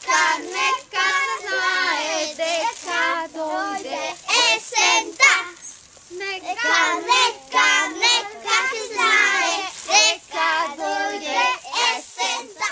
Нека се знае дека дојде есента. Нека се знае дека дојде есента.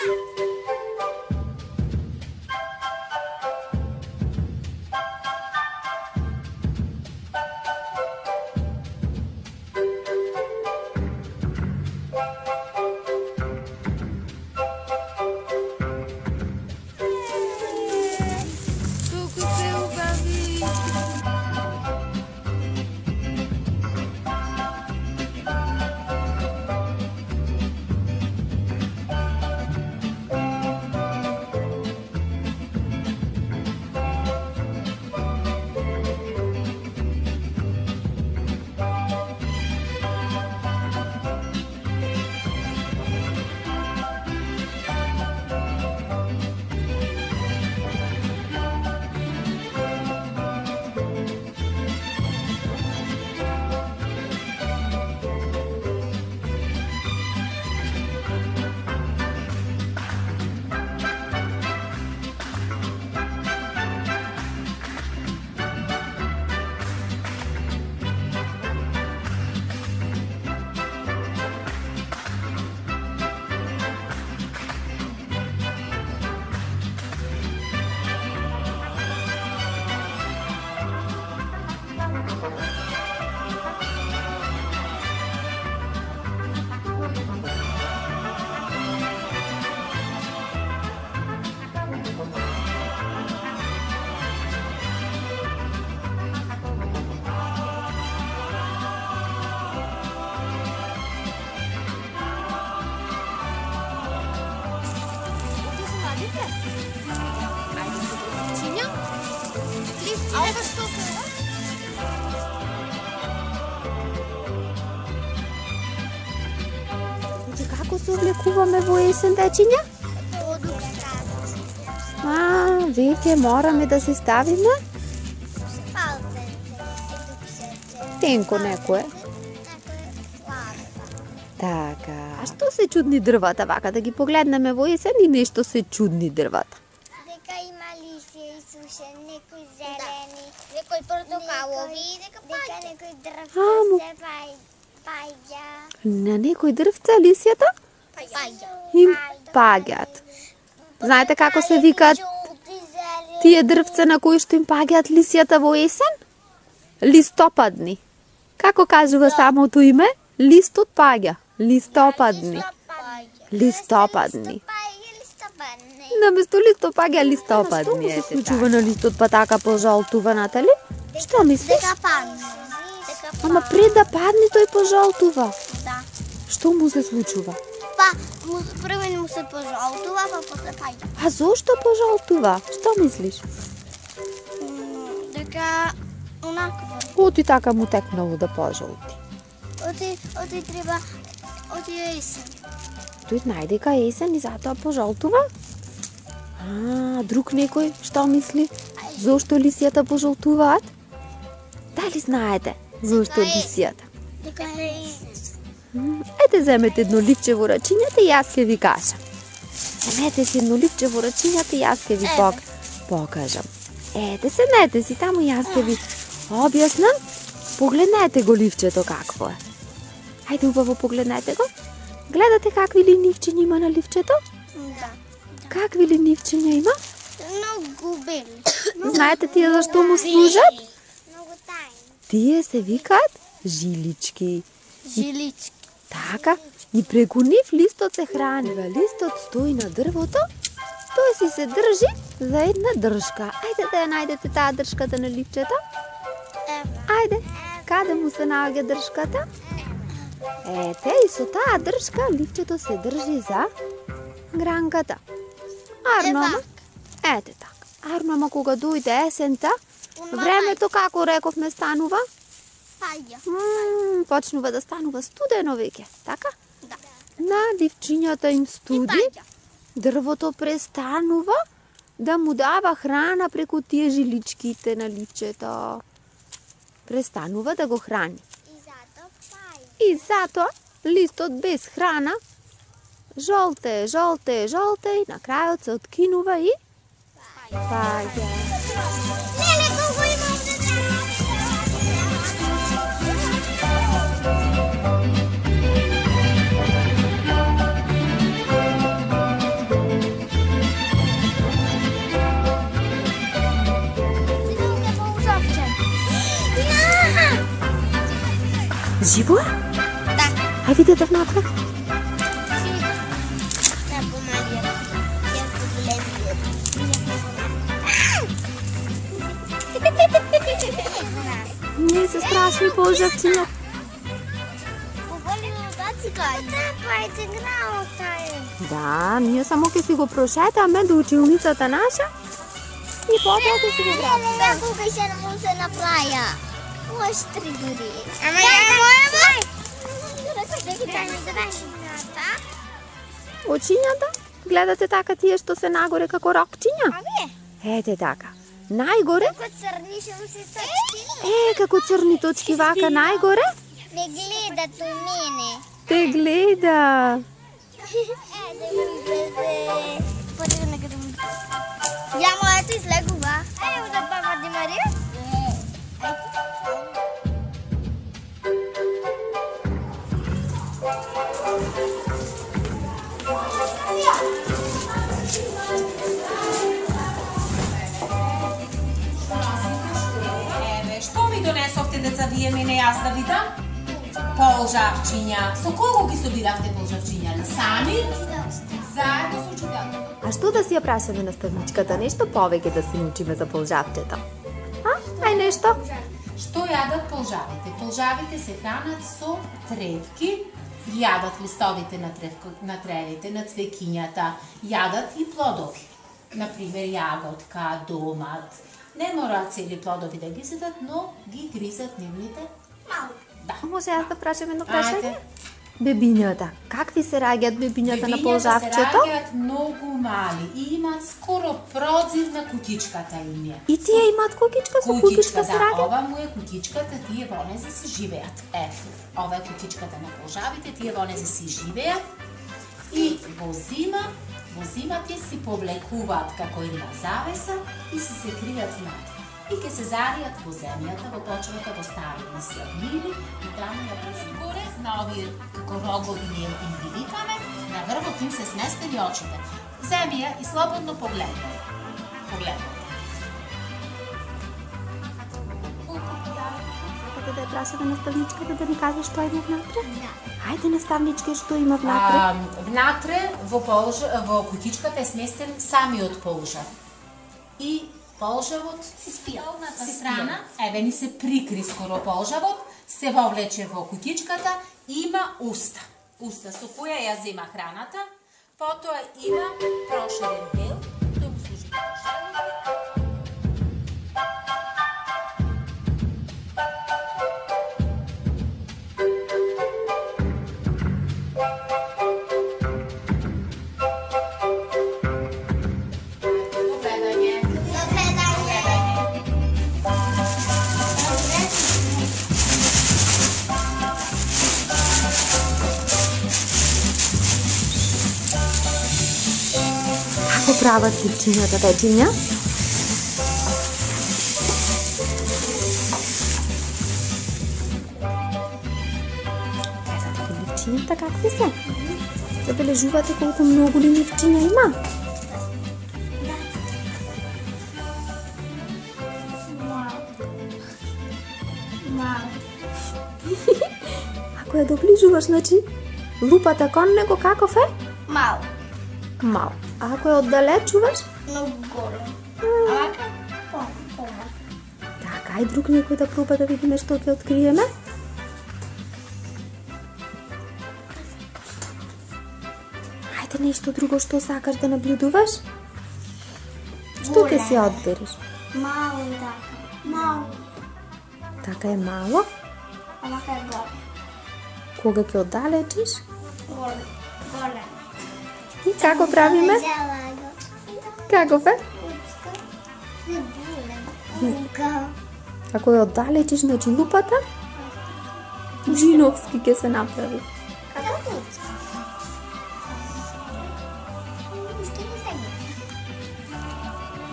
Како се облекуваме во есен, дечиња? Одук страдат. Веќе мораме да се ставиме тенко некое. Така, а што се чудни дрвата, вака да ги погледнеме во есен и нешто се чудни дрвата. Дека има лисија и сушен, некои зелени, некои портокалови, дека некои дрвца се паѓа. На некои дрвца лисјата им паѓат. Знаете како се викаат тие дрвца на кои што им паѓаат лисјата во есен? Листопадни. Како кажува самото име? Листот паѓа. Листопадни. Листопадни. Наместо листот паѓа листопадни. Што се случува на листот па така пожолтува, Натали? Што мислиш? Дека падне. Ама пред да падне тој пожолтува. Да. Што му се случува? Прво му се пожолтува, па после паѓа. А зошто пожолтува? Што мислиш? Дека онакво. Оти така му текнало да пожолти. Оти треба есен. Тој знае дека е есен и затоа пожолтува? Друг некој што мисли? Зошто лисјата пожолтуваат? Дали знаете зошто лисјата? Дека е есен. Ете, земете едно ливче во рачињата и јас ќе ви кажам. Земете си едно ливче во рачињата и јас ќе ви покажам. Ете, седнете си таму, јас ќе ви објаснам. Погледнете го ливчето какво е. Ајде убаво погледнете го. Гледате какви ливчиња има на ливчето? Да. Какви ливчиња има? Многу бели. Знаете тие зашто му служат? Многу тајни. Тие се викаат жилички. Жилички. Така, и преку нив листот се хранива. Листот стои на дрвото, тој си се држи за една држка. Ајде да ја најдете таа држката на ливчето. Ајде, каде му се наоѓа држката? Ете, и со таа држка ливчето се држи за гранката. Арно, ете така. Арно, кога дојде есента, времето, како рековме, станува? Паѓа. Почнува да станува студено веќе, така? Да. На ливчињата им студи, дрвото престанува да му дава храна преку тие жиличките на ливчето. Престанува да го храни. И затоа листот без храна жолте и на крајот се откинува и Паѓа. Леле, колко има овде Живо е? Да. Ај видете внатре. Ние се страшни полжавчиња. Да, ние само ќе си го прошетаме до училницата наша и потоа ќе си го вратиме. Колко ще не може да направя. Остри дори. Ама Очињата? Гледате така тие што се нагоре како рокчиња? А вие? Ете така. Најгоре? Како црни ще му се точки. Како црни точки вака најгоре? Не гледат у мене. Те гледа. Я моето излегува. Да баба Ди Мария. Што ми донесовте деца вие мене јас да видам? Полжавчиња. Со кого ги собиравте полжавчиња? Сами? Заедно со учителката. А што да си ја прашаме наставничката? Нешто повеќе да се научиме за полжавчето? Ај нешто? Што јадат полжавите? Полжавите се хранат со тревки, јадат листовите на тревите, на цвекињата, јадат и плодови. Например, јаготка, домат. Не мораат цели плодови да ги седат, но ги гризат нивните. Малко. Да. Може јас да прашам едно прашање? Ајде. Бебињата. Какви се раѓаат бебињата на Бебињата се полжавчето? раѓаат многу мали и имаат скоро прозир на кутичката им е. И тие имаат кукичка, со кутичка се да, раѓаат? ова му е кутичката, тие во незе си живеат. Ова е кутичката на полжавите, тие во незе си живеат. И во зима тие си повлекуваат како една завеса и си се кријат внатре. И ке се заријат во земјата, во почвата, во ставени сјавнили и таму ја пресигоре на овие како рогови ние им ги викаме, на врвот им се сместени очите. Земја и слободно погледнете. Погледнете. Сакате да ја прашаме наставничката да ни каже што има внатре? Да. Ајде наставничке, што има внатре? Внатре во кутичката е сместен самиот полжав. И полжавот се спија. Страна, еве ни се прикри скоро полжавот, се вовлече во кутичката, има уста. Уста со која ја зема храната, потоа има проширен дел, тој му служи како желудник. Како прават липчињата вечиња? Гледате ли липчињата какви се? Забележувате колку многу ли липчиња има? Ако ја доближуваш, значи, лупата кон него каков е? Мал. Мал. А ако ја оддалечуваш? Много голем. А вака? По-малко. Така, и друг некој да проба да видиме што ќе откриеме? Ајде нешто друго што сакаш да наблюдуваш? Што ќе си одбереш? Мало така. Мало. Така е мало? А вака е голем. Кога ќе оддалечиш? Голем. Голем. И како правиме? Каков е? Ако ја оддалечиш, значи лупата, джиновски ќе се направи. Како куцка? Што не се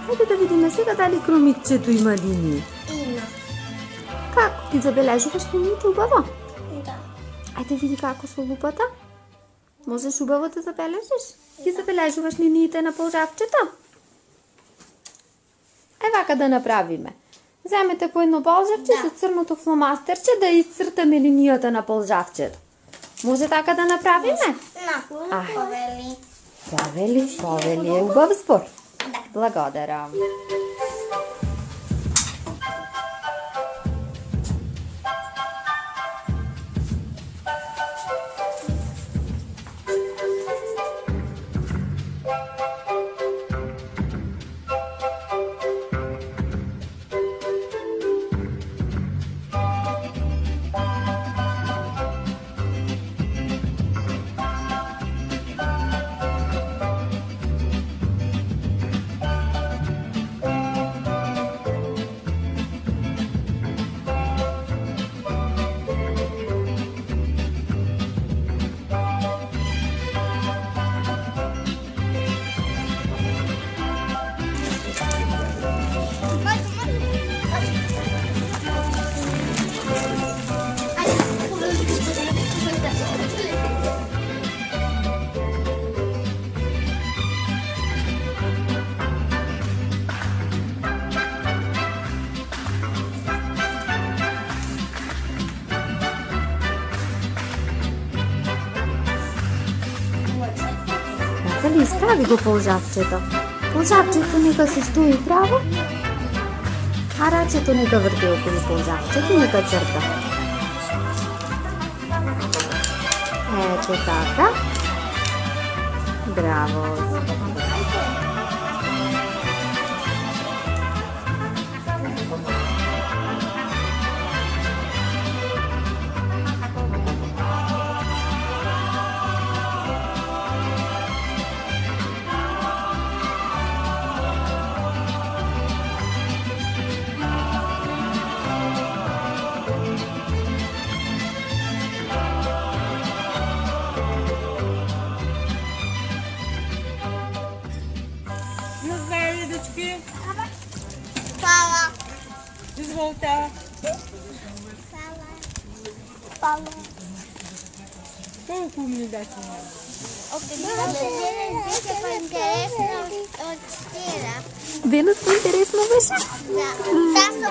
Хайде да видиме сега дали кромитчето има линии. Има. Како? Ти забележуваш линиите убаво? Да. Ајде види како со лупата. Можеш убаво да забележиш? Ти забележуваш линиите на полжавчето? Вака да направиме. Земете по едно полжавче со црното фломастерче да изцртаме линијата на полжавчето. Може така да направиме? Повели. Повели е убав збор. Да. Благодарам. Дали изправи го полжавчето? Полжавчето нека се стои право, а рачето нека върти около полжавчето и нека църта. Ето така. Браво! Hvala. Izvolite. Hvala. Колко ми дати? Интересно от тира. Денес по-интересно беше? Да. Да, са